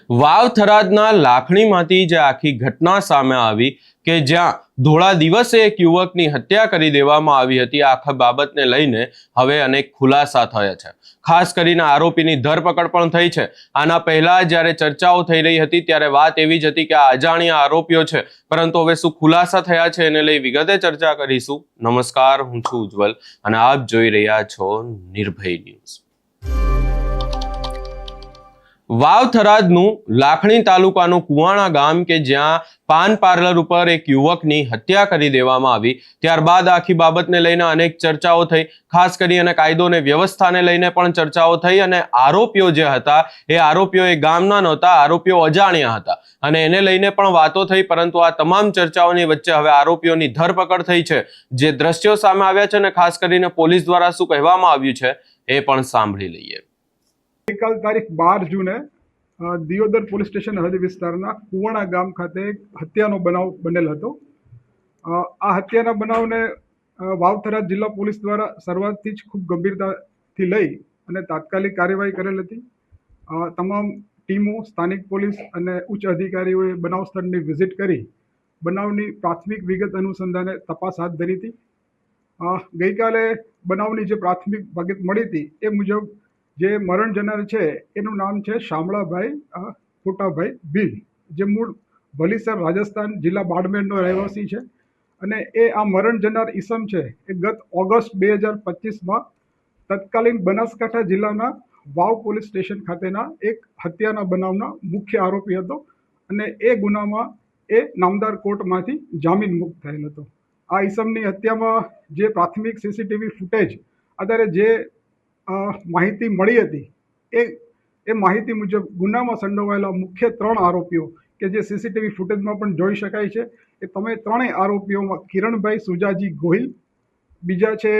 વાવ થરાદના લાખણીમાંથી જે આખી ઘટના સામે આવી કે જ્યાં ધોળા દિવસે એક યુવકની હત્યા કરી દેવામાં આવી હતી, આખા બાબતને લઈને હવે અનેક ખુલાસા થયા છે। ખાસ કરીને આરોપીની ધરપકડ પણ થઈ છે। આના પહેલા જ્યારે ચર્ચાઓ થઈ રહી હતી ત્યારે વાત એવી જ હતી કે આ અજાણ્યા આરોપીઓ છે, પરંતુ હવે શું ખુલાસા થયા છે એને લઈ વિગતે ચર્ચા કરીશું। નમસ્કાર, હું છું ઉજ્જવલ અને આપ જોઈ રહ્યા છો નિર્ભય ન્યૂઝ। વાવ થરાદનું લાખણી તાલુકાનું કુવાણા ગામ કે જ્યાં પાન પાર્લર ઉપર એક યુવકની હત્યા કરી દેવામાં આવી, ત્યારબાદ આખી બાબતને લઈને અનેક ચર્ચાઓ થઈ। ખાસ કરીને કાયદો અને વ્યવસ્થાને લઈને પણ ચર્ચાઓ થઈ અને આરોપીઓ જે હતા એ આરોપીઓ એ ગામના નહોતા, આરોપીઓ અજાણ્યા હતા અને એને લઈને પણ વાતો થઈ। પરંતુ આ તમામ ચર્ચાઓની વચ્ચે હવે આરોપીઓની ધરપકડ થઈ છે। જે દ્રશ્યો સામે આવ્યા છે અને ખાસ કરીને પોલીસ દ્વારા શું કહેવામાં આવ્યું છે એ પણ સાંભળી લઈએ। ગઈકાલ તારીખ 12 જૂને દિયોદર પોલીસ સ્ટેશન હદ વિસ્તારના કુવાણા ગામ ખાતે હત્યાનો બનાવ બનેલ હતો। આ હત્યાના બનાવને વાવ થરાદ જિલ્લા પોલીસ દ્વારા શરૂઆતથી જ ખૂબ ગંભીરતાથી લઈ અને તાત્કાલિક કાર્યવાહી કરેલ હતી। તમામ ટીમો, સ્થાનિક પોલીસ અને ઉચ્ચ અધિકારીઓએ બનાવ સ્થળની વિઝિટ કરી બનાવની પ્રાથમિક વિગત અનુસંધાને તપાસ હાથ ધરી હતી। ગઈકાલે બનાવની જે પ્રાથમિક વિગત મળી હતી એ મુજબ જે મરણ જનાર છે એનું નામ છે શામળાભાઈ કોટાભાઈ ભીલ, જે મૂળ ભલીસર રાજસ્થાન જિલ્લા બાડમેરનો રહેવાસી છે અને એ આ મરણ જનાર ઈસમ છે એ ગત ઓગસ્ટ 2025માં તત્કાલીન બનાસકાંઠા જિલ્લાના વાવ પોલીસ સ્ટેશન ખાતેના એક હત્યાના બનાવના મુખ્ય આરોપી હતો અને એ ગુનામાં એ નામદાર કોર્ટમાંથી જામીન મુક્ત થયેલ હતો। આ ઈસમની હત્યામાં જે પ્રાથમિક સીસીટીવી ફૂટેજ આધારે જે માહિતી મળી હતી એ માહિતી મુજબ ગુનામાં સંડોવાયેલા મુખ્ય 3 આરોપીઓ કે જે સીસીટીવી ફૂટેજમાં પણ જોઈ શકાય છે એ ત્રણેય આરોપીઓમાં કિરણભાઈ સુજાજી ગોહિલ, બીજા છે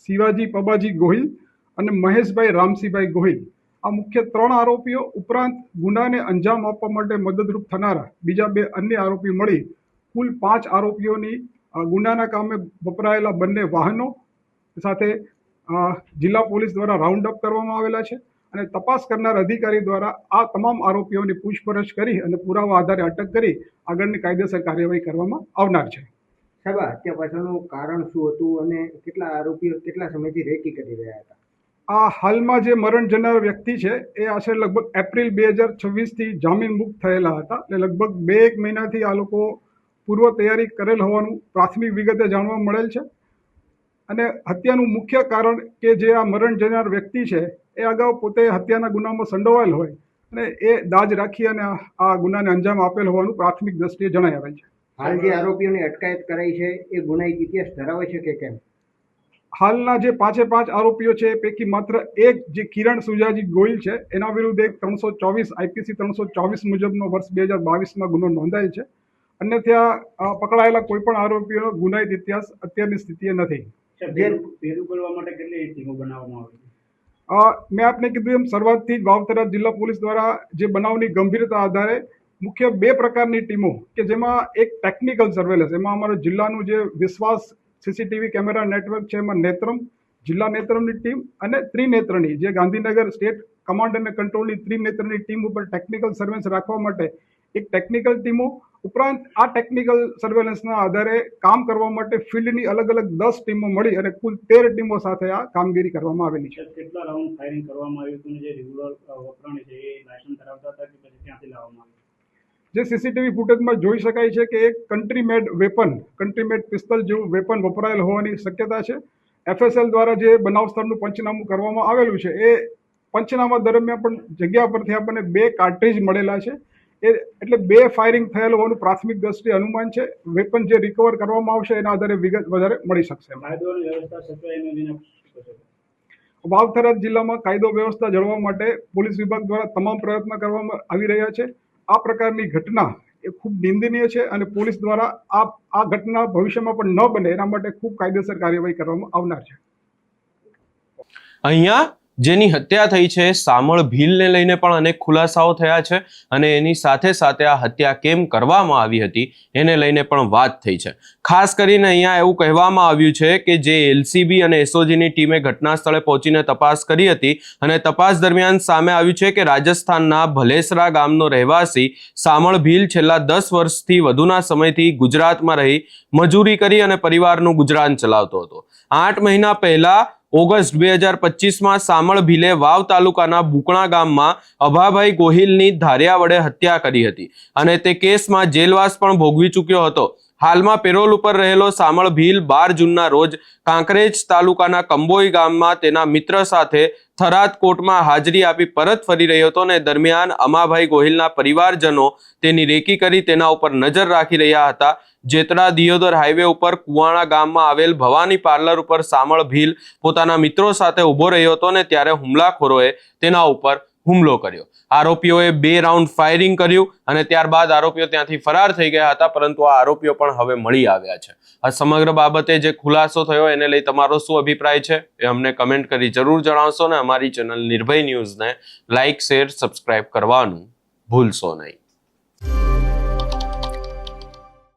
શિવાજી પબાજી ગોહિલ અને મહેશભાઈ રામસિંહભાઈ ગોહિલ। આ મુખ્ય 3 આરોપીઓ ઉપરાંત ગુનાને અંજામ આપવા માટે મદદરૂપ થનારા બીજા 2 અન્ય આરોપી મળી કુલ 5 આરોપીઓની ગુનાના કામે વપરાયેલા બંને વાહનો સાથે જિલ્લા પોલીસ દ્વારા રાઉન્ડ અપ કરવામાં આવેલા છે અને તપાસ કરનાર અધિકારી દ્વારા આ તમામ આરોપીઓની પૂછપરછ કરી અને પુરાવા આધારે અટક કરી આગળની કાયદેસર કાર્યવાહી કરવામાં આવનાર છે। સાહેબ, હત્યા પાછળનું કારણ શું હતું અને કેટલા આરોપીઓ કેટલા સમયથી રેકી કરી રહ્યા હતા? આ હાલમાં જે મરણ જનાર વ્યક્તિ છે એ આશરે લગભગ એપ્રિલ 2026થી જામીન મુક્ત થયેલા હતા એટલે લગભગ 2-1 મહિનાથી આ લોકો પૂર્વ તૈયારી કરેલ હોવાનું પ્રાથમિક વિગતે જાણવા મળેલ છે અને હત્યાનું મુખ્ય કારણ કે જે આ મરણ જનાર વ્યક્તિ છે એ અગાઉ પોતે હત્યાના ગુનામાં સંડોવાયેલ હોય અને એ દાજ રાખી અને આ ગુનાને અંજામ આપેલ હોવાનું પ્રાથમિક દ્રષ્ટિએ જણાઈ આવેલ છે। હાલ જે આરોપીઓની અટકાયત કરાઈ છે એ ગુનાહિત ઇતિહાસ ધરાવે છે કે કેમ? હાલના જે 5 આરોપીઓ છે એ પૈકી માત્ર એક જે કિરણ સુજાજી ગોહિલ છે એના વિરુદ્ધ એક 324 આઈપીસી 324 મુજબનો વર્ષ 2022માં ગુનો નોંધાયેલ છે। અન્યથા પકડાયેલા કોઈ પણ આરોપીઓનો ગુનાહિત ઇતિહાસ અત્યારની સ્થિતિએ નથી। મેં આપને કીધું એમ શરૂઆતથી જ વાવ થરાદ જિલ્લા પોલીસ દ્વારા જે બનાવની ગંભીરતા આધારે મુખ્ય 2 પ્રકારની ટીમો કે જેમાં એક ટેકનિકલ સર્વેલન્સ, એમાં અમારો જિલ્લાનું જે વિશ્વાસ સીસીટીવી કેમેરા નેટવર્ક છે એમાં નેત્રમ જિલ્લા નેત્રમની ટીમ અને ત્રિનેત્રની જે ગાંધીનગર સ્ટેટ કમાન્ડ અને કંટ્રોલની ત્રિનેત્રની ટીમ ઉપર ટેકનિકલ સર્વેલન્સ રાખવા માટે એક ટેકનિકલ ટીમો ઉપરાંત આ ટેકનિકલ સર્વેલન્સના આધારે કામ કરવા માટે ફિલ્ડની અલગ અલગ 10 ટીમો મળી અને કુલ 13 ટીમો સાથે આ કામગીરી કરવામાં આવેલી છે। કેટલા રાઉન્ડ ફાયરિંગ કરવામાં આવ્યું હતું? જે રેગ્યુલર વપરાણી છે એ લાયસન્સ ધરાવતા હતા કે પછી ક્યાંથી લાવવામાં આવ્યું? જે સીસીટીવી ફૂટેજમાં જોઈ શકાય છે કે એક કન્ટ્રી મેડ પિસ્તોલ જેવું વેપન વપરાયેલ હોવાની શક્યતા છે। FSL દ્વારા જે બનાવ સ્થળનું પંચનામું કરવામાં આવેલું છે એ પંચનામા દરમિયાન પણ જગ્યા પરથી આપણને 2 કાર્ટ્રીજ મળેલા છે એટલે 2 ફાયરિંગ થયેલ હોવાનું પ્રાથમિક દ્રષ્ટિએ અનુમાન છે। વેપન જે રિકવર કરવામાં આવશે એના આધારે વિગત વધારે મળી શકશે। વાવ થરાદ જિલ્લામાં કાયદો વ્યવસ્થા જળવાવા માટે પોલીસ વિભાગ દ્વારા તમામ પ્રયત્ન કરવામાં આવી રહ્યા છે। આ પ્રકારની ઘટના એ ખૂબ નિંદનીય છે અને પોલીસ દ્વારા આ ઘટના ભવિષ્યમાં પણ ન બને એના માટે ખૂબ કાયદેસર કાર્યવાહી કરવામાં આવનાર છે। અહીંયા જેની હત્યા થઈ છે સામળ ભીલને લઈને પણ અનેક ખુલાસાઓ થયા છે અને એની સાથે સાથે આ હત્યા કેમ કરવામાં આવી હતી એને લઈને પણ વાત થઈ છે. ખાસ કરીને અહીંયા એવું કહેવામાં આવ્યું છે કે જે એલસીબી અને એસઓજીની ટીમે ઘટના સ્થળે પહોંચીને તપાસ કરી હતી અને તપાસ દરમિયાન સામે આવ્યું છે કે રાજસ્થાનના ભલેસરા ગામનો રહેવાસી સામળ ભીલ છેલ્લા 10 વર્ષથી વધુના સમયથી ગુજરાતમાં રહી મજૂરી કરી અને પરિવારનું ગુજરાન ચલાવતો હતો. 8 મહિના પહેલા ઓગસ્ટ 2025માં સામળ ભીલે વાવ તાલુકાના બુકણા ગામમાં અભાભાઈ ગોહિલની ધારિયા વડે હત્યા કરી હતી અને તે કેસમાં જેલવાસ પણ ભોગવી ચૂક્યો હતો. હાલમાં પેરોલ ઉપર રહેલો સામળ ભીલ 12 જૂનના રોજ કાંકરેજ તાલુકાના કંબોઈ ગામમાં તેના મિત્ર સાથે થરાદ કોર્ટમાં હાજરી આપી પરત ફરી રહ્યો હતો અને દરમિયાન અમાભાઈ ગોહિલના પરિવારજનો તેની રેકી કરી તેના ઉપર નજર રાખી રહ્યા હતા. જેતડા દિયોદર હાઈવે ઉપર કુવાણા ગામમાં આવેલ ભવાની પાર્લર ઉપર સામળ ભીલ પોતાના મિત્રો સાથે ઊભો રહ્યો હતો ને ત્યારે હુમલાખોરોએ તેના ઉપર હુમલો કર્યો. આરોપીઓએ 2 રાઉન્ડ ફાયરિંગ કર્યું અને ત્યારબાદ આરોપીઓ ત્યાંથી ફરાર થઈ ગયા હતા, પરંતુ આ આરોપીઓ પણ હવે મળી આવ્યા છે. આ સમગ્ર બાબતે જે ખુલાસો થયો એને લઈ તમારો શું અભિપ્રાય છે એ અમને કમેન્ટ કરી જરૂર જણાવશો ને અમારી ચેનલ નિર્ભય ન્યૂઝને લાઇક, શેર, સબસ્ક્રાઇબ કરવાનું ભૂલશો નહીં.